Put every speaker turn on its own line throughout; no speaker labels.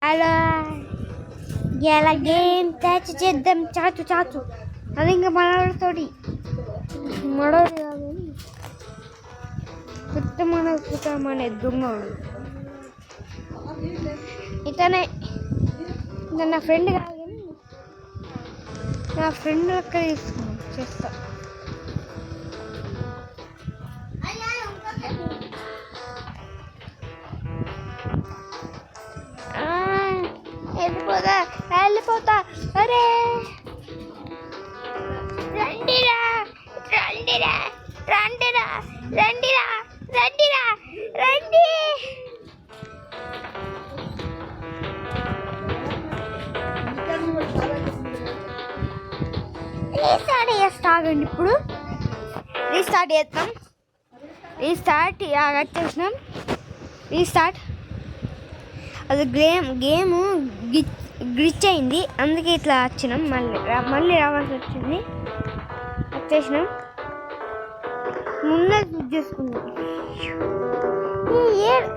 అలా ఎలా game catch చేద్దాం. చాచు చాచు అది ఇంకా మనతోటి మడోడు కాదు, కుట్టమనే దొంగడు ఇతనే. నా ఫ్రెండ్ కాదు కానీ నా ఫ్రెండ్ లెక్క చేస్తా. వెళ్ళిపోతా. అరే రండిరా రండిరా రండిరా రండిరా రండిరా రండి. రీస్టార్ట్ చేస్తా ఆగండి. ఇప్పుడు రీస్టార్ట్ చేస్తాం. రీస్టార్ట్ వచ్చేసినాం. రీస్టార్ట్ అది గేమ్ గ్లిచ్ అయింది, అందుకే ఇట్లా వచ్చినాం. మళ్ళీ రావాల్సి వచ్చింది. వచ్చేసినాం. ముందే బుక్ చేసుకున్నాం.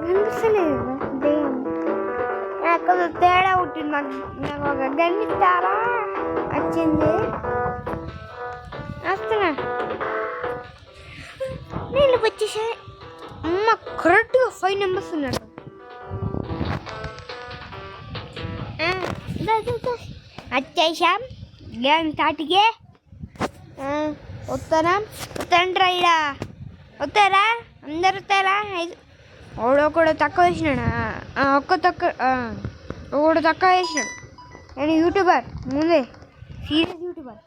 కనిపిస్తలేదు నాకు తేడా ఉంటుంది. నాకు ఒక గన్నిస్తారా వచ్చింది. వస్తున్నా. నీళ్ళు వచ్చేసాయి. అమ్మ కరెక్ట్గా 5 నెంబర్స్ ఉన్నాడు. వచ్చేసాం గేమ్ స్టార్ట్కి. వస్తానంటారా ఇడా? వస్తారా అందరు? వస్తారా? ఒకడు తక్కువ వేసినాడా? ఒకడు తక్కువ వేసినాడు. నేను యూట్యూబర్, ముందే సీరియస్ యూట్యూబర్.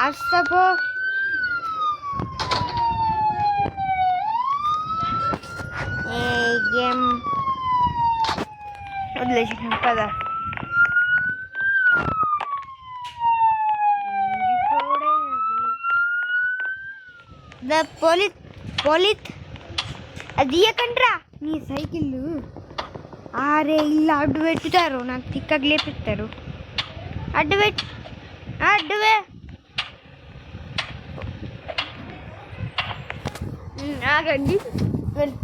అస్తపో గేమ్ వదిలేసినాం కదా. పోలీస్ అది ఇయ్యకండ్రా నీ సైకిల్. అరే ఇల్లు అడ్డు పెట్టుతారు, నాకు తిక్కకు లేపిస్తారు. అడ్డువే ఆగండి.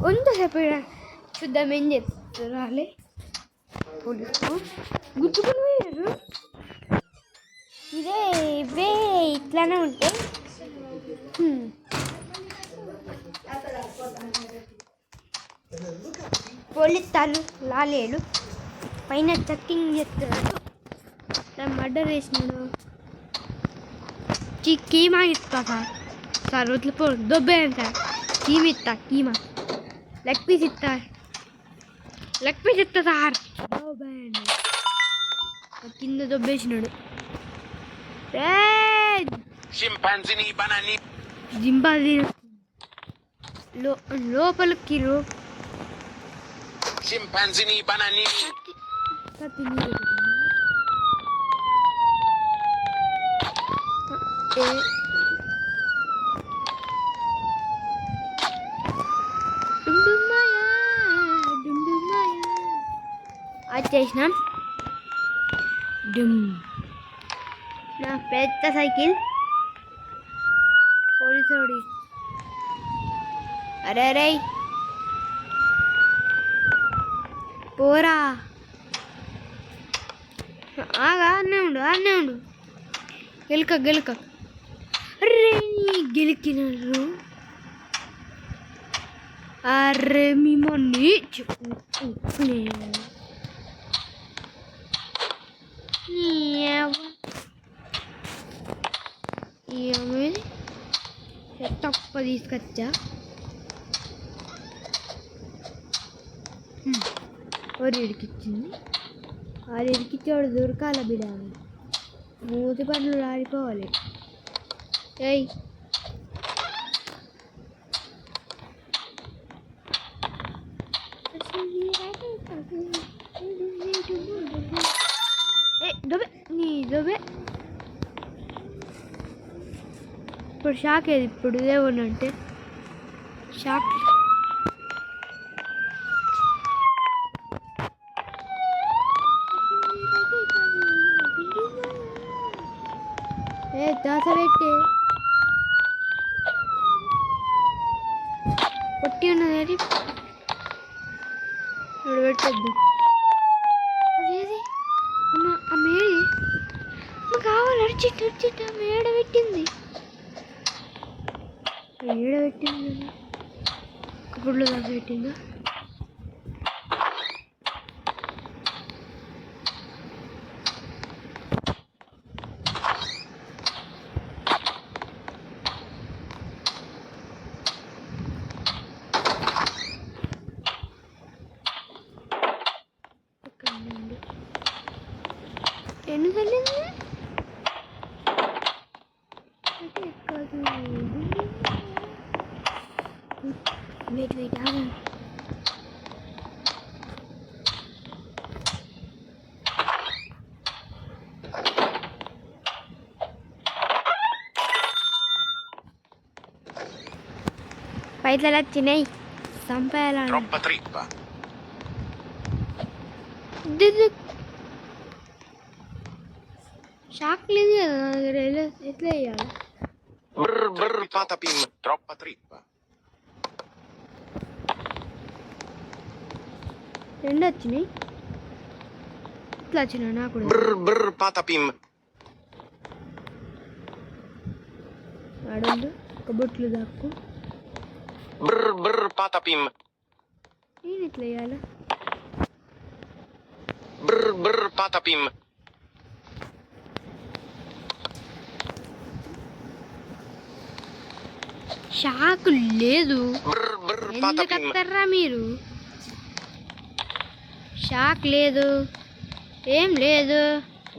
కొంతసేపు చూద్దాం ఏం చేస్తారు. రాలే పోలీసు గుర్తుకుని పోయారు. ఇవే ఇట్లానే ఉంటాయి. పోలీస్ తాళ్ళు లాలేడు పైన చెక్కింగ్ చేస్తున్నాడు. మర్డర్ చేసినాడు. కీమా ఇస్తా సార్ వదిలిపో దొబ్బేయండి సార్. కీమా ఇస్తా, కీమా లెగ్ పీస్ ఇస్తా సార్. దొబ్బేయండి. కింద దొబ్బేసినాడు. జింపాజీ లోపలికి వచ్చేసినాం. నా పెద్ద సైకిల్ పోలీసోడి. అరే పోరా ఆగా. అన్నే ఉండు. గెలుక అరే గెలికినారు. అరే మిమ్మల్ని తప్ప తీసుకొచ్చా. వాడు ఇడికిచ్చింది. వాడు ఇడికిచ్చేవాడు దొరకాల బిడ. మూతి పండ్లు ఆడిపోవాలి. ఏయ్ దొబ్బే. ఇప్పుడు షాక్ ఏది? ఇప్పుడు ఇదేమన్నంటే షాక్. ఏ దాస పెట్టి పొట్టి ఉన్నది అది పెట్టద్దు. అదేది అమ్మ ఆ మేడి అమ్మ కావాలి అడిచిట్టు అమ్మ ఏడబెట్టింది కబుర్లో దాకా పెట్టిందా? ఎన్ని తల్లింది కాదు. వెయిట్ ఆగండి. పైసలు వచ్చినాయి సంపాయాలని.
Troppa trippa.
షాక్ లేదు కదా నా దగ్గర. ఎట్లా వేయాలి?
Brr brr patapim. Troppa trippa.
రెండు వచ్చినాయి. ఇట్లా వచ్చినా నాకు కూడా.
Brr brr patapim.
ఆడండు ఒక బొట్లు దాక్కు.
Brr brr patapim.
నేను ఎట్లా వేయాలి?
Brr brr patapim.
షాకు లేదు.
Brr brr
ఎందుకు
patapim.
వస్తారా మీరు? షాక్ లేదు, ఏం లేదు.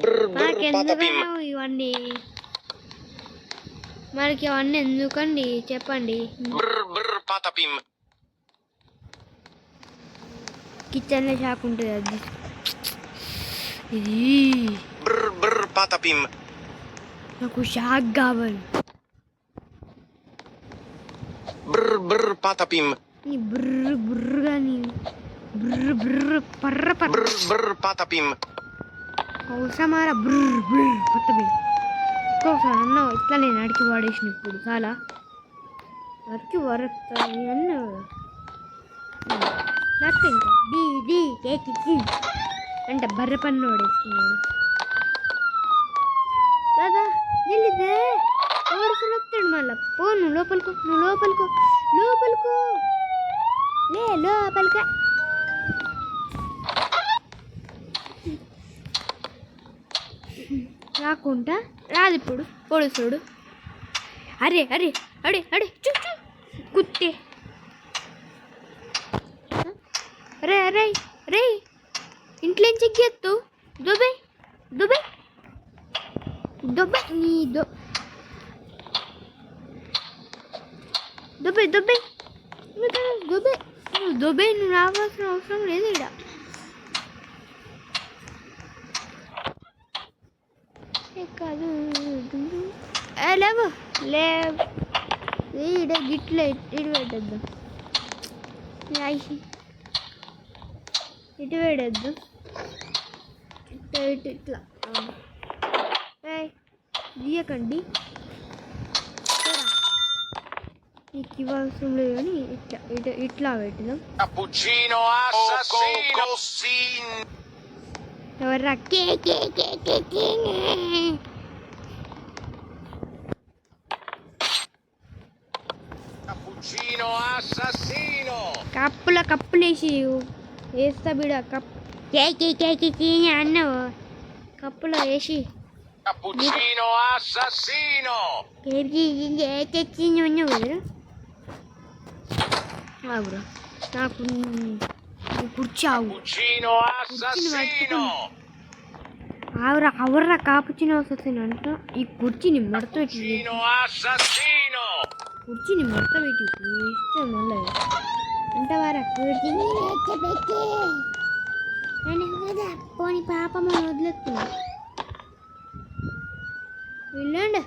Brr brr
మనకెందుకు
patapim.
ఇవన్నీ? మనకి ఇవన్నీ ఎందుకండి చెప్పండి.
Brr brr patapim.
కిచెన్లో షాక్ ఉంటుంది అది. ఇది
Brr brr patapim.
నాకు షాక్ కావాలి.
Brr brr patapim.
నీ బుర్ర బుర్రగా నీ బుర్ర బుర్ర పర్ర పర్ర
Brr brr patapim.
అవసరమారా బుర్ర బుర్ర పత్తబి. ఇంకోసారి అన్నావు ఇట్లా నేను అడికి వాడేసిన ఇప్పుడు చాలా అడికి వరకుతాయి అన్నావు. నాకు ఇంకా డీ డీ కేకి అంటే బర్రె పన్ను వాడేసుకున్నాడు. దాదా వెళ్ళిదే ఓడిసలు వస్తాడు మళ్ళా. పో నువ్వు లోపలికో, నువ్వు లోపలికో, లోపలికో లే లోపలికా. రాకుండా రాదు ఇప్పుడు పొడుసుడు. అరే అరే అడే అడే చూ చూ కుత్తే. రే రే రే ఇంట్లో చెక్కేత్తు దుబై దుబై దుబై నీ దుబై దుబై దుబై దుబై నువ్వు రావాల్సిన అవసరం లేదు ఇక్కడ. కాదు లేవు లేవు ఈడ గిట్ల ఇటు పెట్టద్దాం. ఇటు పెట్టద్దు ఇట్లా ఇటు ఇట్లా గీయకండి. నీకు ఇవ్వాల్సిన లేదు కానీ ఇట్లా ఇటు ఇట్లా పెట్టుదాం.
Cappuccino assassino.
ఎవర్రా కే కే కే కే కే
Cappuccino assassino.
కప్పులేసి వేస్తా బిడ కప్ కే అన్నావు కప్పులో వేసి
Cappuccino assassino.
ఉన్నావు కదా. బ్రో నాకు కూర్చావు.
Cappuccino assassino.
ఆవురా అవర్రా కాపుచ్చిన వస్తుంది అంట. ఈ కుర్చీని మడత పెట్టి
Cappuccino assassino.
కుర్చీని మడత పెట్టి ఇస్తే మళ్ళీ అంటే వారా కుర్చీని పెట్టి పోని పాపమ్మ వదిలేస్తున్నా. వెళ్ళండి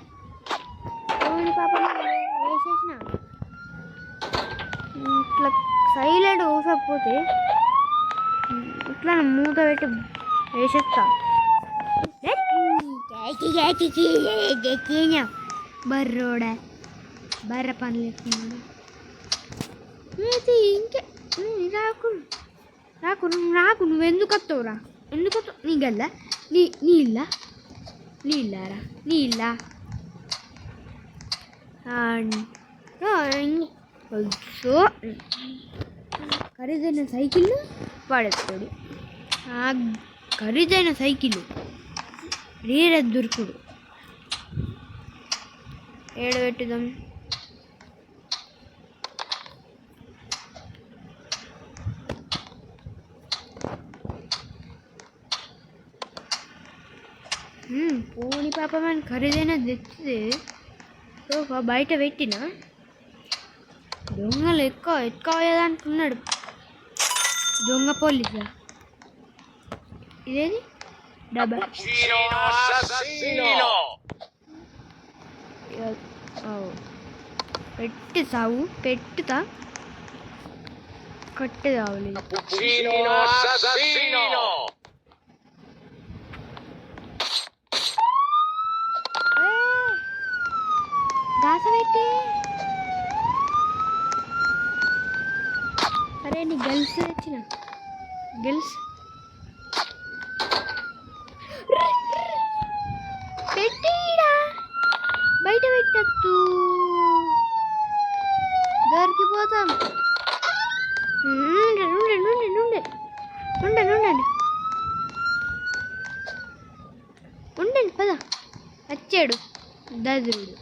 పోని పాపమ్మ వేసేసిన ఇట్లా సైలెంట్ ఊసకపోతే ఇట్లా మూత పెట్టి వేసేస్తా. బర్రోడా బర్ర పనులు ఎక్కున్నాడు ఇంకే రాకు రాకు రాకు నువ్వు ఎందుకు వస్తావురా ఎందుకు వస్తావు నీ గల్ల నీ ఇల్లా నీ ఇల్లారా నీ ఇల్లా సో ఖరీదైన సైకిల్ వాడేస్తాడు ఆ ఖరీదైన సైకిల్ రేరే దొరుకుడు ఏడబెట్టుదాం పోని పాపమని ఖరీదైన తెచ్చితే సోఫా బయట పెట్టిన దొంగలు ఎక్కువ అనుకున్నాడు దొంగ పోలీసా ఇదేది డబ్బా
Cappuccino assassino.
పెట్టి సావు పెట్టుతా కట్టె కావాలి
Cappuccino assassino.
గాస పెట్టి అరే నీ గెల్స్ తెచ్చిన గెల్స్ పెట్టిరా బయట పెట్టద్దు దొరికిపోతాం ఉండండి పద వచ్చాడు దదురుడు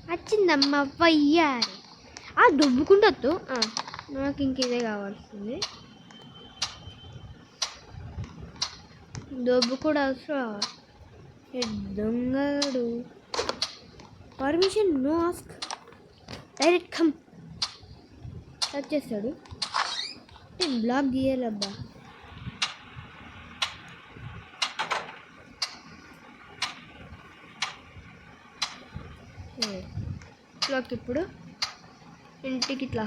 వచ్చిందమ్మ వయ్యారి దుబ్బుకుంటూ నాకు ఇంకేదే కావాల్సింది దొబ్బు కూడా అవసరం దొంగడు permission no ask direct come touch చేస్తాడు బ్లాక్ గీయాలబ్బా బ్లాక్ ఇప్పుడు ఇంటికి ఇట్లా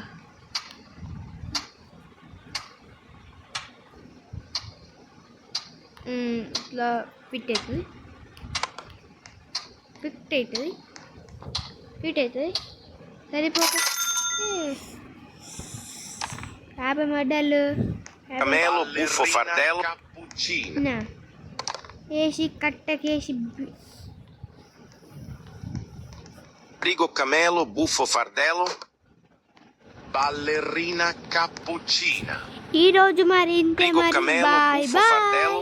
ఇట్లా ఫిట్ అవుతుంది సరిపోతుంది యాభై మడ్డలు
Camelo, buffo, fardello. Cappuccino.
వేసి కట్టకేసి
Frigo camelo, buffo, fardello. Ballerina cappuccina.
ఈరోజు మరి ఇంతే
Frigo
మరి
camelo,
బాయ్
buffo,
బాయ్
fardello.